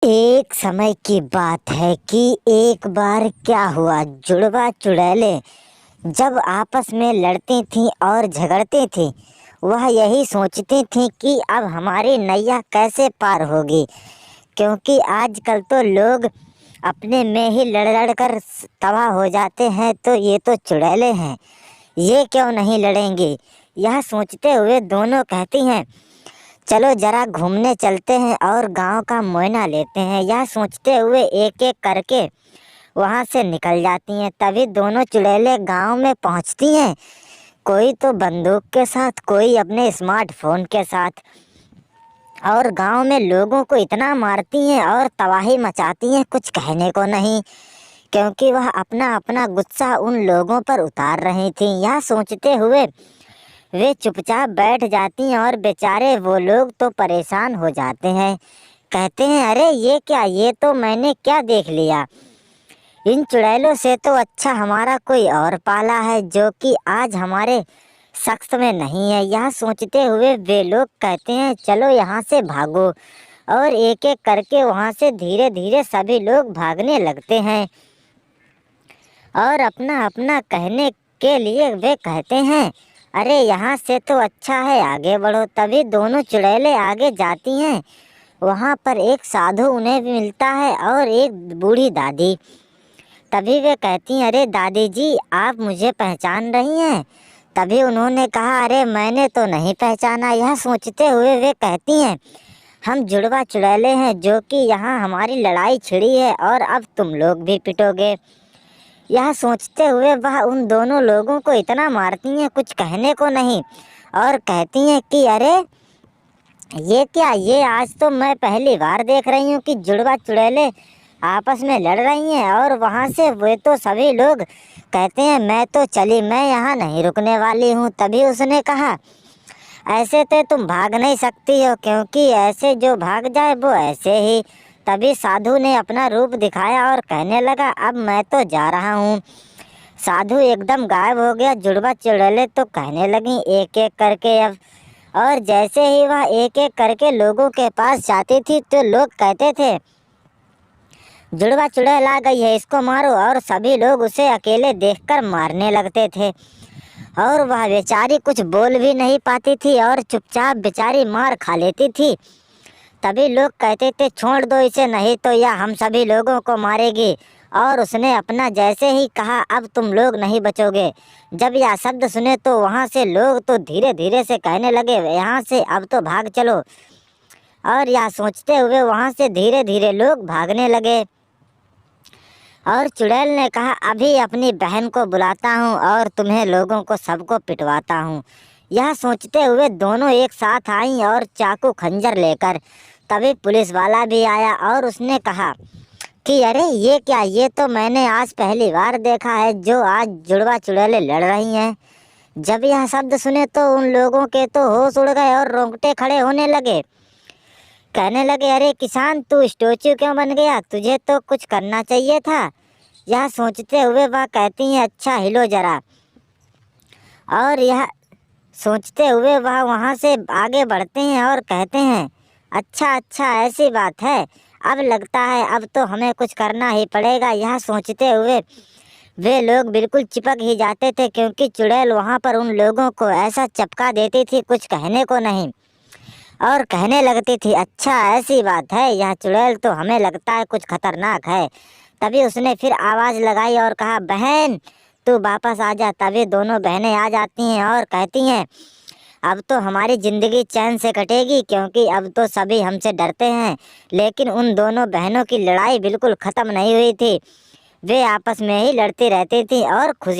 एक समय की बात है कि एक बार क्या हुआ, जुड़वा चुड़ैले जब आपस में लड़ती थीं और झगड़ती थीं, वह यही सोचती थीं कि अब हमारी नैया कैसे पार होगी। क्योंकि आजकल तो लोग अपने में ही लड़ लड़ कर तबाह हो जाते हैं, तो ये तो चुड़ैले हैं, ये क्यों नहीं लड़ेंगे। यह सोचते हुए दोनों कहती हैं, चलो जरा घूमने चलते हैं और गांव का मुआयना लेते हैं। यह सोचते हुए एक एक करके वहां से निकल जाती हैं। तभी दोनों चुड़ैलें गांव में पहुंचती हैं, कोई तो बंदूक के साथ, कोई अपने स्मार्टफोन के साथ, और गांव में लोगों को इतना मारती हैं और तबाही मचाती हैं, कुछ कहने को नहीं। क्योंकि वह अपना अपना गुस्सा उन लोगों पर उतार रही थीं। यह सोचते हुए वे चुपचाप बैठ जाती हैं और बेचारे वो लोग तो परेशान हो जाते हैं। कहते हैं, अरे ये क्या, ये तो मैंने क्या देख लिया। इन चुड़ैलों से तो अच्छा हमारा कोई और पाला है, जो कि आज हमारे सख्त में नहीं है। यह सोचते हुए वे लोग कहते हैं, चलो यहाँ से भागो। और एक एक करके वहाँ से धीरे धीरे सभी लोग भागने लगते हैं और अपना अपना कहने के लिए वे कहते हैं, अरे यहाँ से तो अच्छा है, आगे बढ़ो। तभी दोनों चुड़ैलें आगे जाती हैं। वहाँ पर एक साधु उन्हें भी मिलता है और एक बूढ़ी दादी। तभी वे कहती हैं, अरे दादी जी, आप मुझे पहचान रही हैं। तभी उन्होंने कहा, अरे मैंने तो नहीं पहचाना। यह सोचते हुए वे कहती हैं, हम जुड़वा चुड़ैले हैं, जो कि यहाँ हमारी लड़ाई छिड़ी है और अब तुम लोग भी पिटोगे। यह सोचते हुए वह उन दोनों लोगों को इतना मारती हैं, कुछ कहने को नहीं, और कहती हैं कि अरे ये क्या, ये आज तो मैं पहली बार देख रही हूँ कि जुड़वा चुड़ैले आपस में लड़ रही हैं। और वहाँ से वे तो सभी लोग कहते हैं, मैं तो चली, मैं यहाँ नहीं रुकने वाली हूँ। तभी उसने कहा, ऐसे तो तुम भाग नहीं सकती हो, क्योंकि ऐसे जो भाग जाए वो ऐसे ही। तभी साधु ने अपना रूप दिखाया और कहने लगा, अब मैं तो जा रहा हूँ। साधु एकदम गायब हो गया। जुड़वा चुड़ैलें तो कहने लगी एक एक करके अब, और जैसे ही वह एक एक करके लोगों के पास जाती थी तो लोग कहते थे, जुड़वा चुड़ैल आ गई है, इसको मारो। और सभी लोग उसे अकेले देखकर मारने लगते थे और वह बेचारी कुछ बोल भी नहीं पाती थी और चुपचाप बेचारी मार खा लेती थी। तभी लोग कहते थे, छोड़ दो इसे, नहीं तो यह हम सभी लोगों को मारेगी। और उसने अपना जैसे ही कहा, अब तुम लोग नहीं बचोगे। जब यह शब्द सुने तो वहाँ से लोग तो धीरे धीरे से कहने लगे, यहाँ से अब तो भाग चलो। और यह सोचते हुए वहाँ से धीरे धीरे लोग भागने लगे। और चुड़ैल ने कहा, अभी अपनी बहन को बुलाता हूँ और तुम्हें लोगों को सबको पिटवाता हूँ। यह सोचते हुए दोनों एक साथ आई और चाकू खंजर लेकर। तभी पुलिस वाला भी आया और उसने कहा कि अरे ये क्या, ये तो मैंने आज पहली बार देखा है जो आज जुड़वा चुड़ैलें लड़ रही हैं। जब यह शब्द सुने तो उन लोगों के तो होश उड़ गए और रोंगटे खड़े होने लगे। कहने लगे, अरे किसान, तू स्टैचू क्यों बन गया, तुझे तो कुछ करना चाहिए था। यह सोचते हुए वह कहती हैं, अच्छा हिलो जरा। और यह सोचते हुए वह वहाँ से आगे बढ़ते हैं और कहते हैं, अच्छा अच्छा, ऐसी बात है, अब लगता है अब तो हमें कुछ करना ही पड़ेगा। यह सोचते हुए वे लोग बिल्कुल चिपक ही जाते थे, क्योंकि चुड़ैल वहाँ पर उन लोगों को ऐसा चपका देती थी, कुछ कहने को नहीं। और कहने लगती थी, अच्छा ऐसी बात है, यह चुड़ैल तो हमें लगता है कुछ खतरनाक है। तभी उसने फिर आवाज़ लगाई और कहा, बहन तू वापस आ जा। तभी दोनों बहनें आ जाती हैं और कहती हैं, अब तो हमारी ज़िंदगी चैन से कटेगी, क्योंकि अब तो सभी हमसे डरते हैं। लेकिन उन दोनों बहनों की लड़ाई बिल्कुल ख़त्म नहीं हुई थी, वे आपस में ही लड़ती रहती थी और खुशी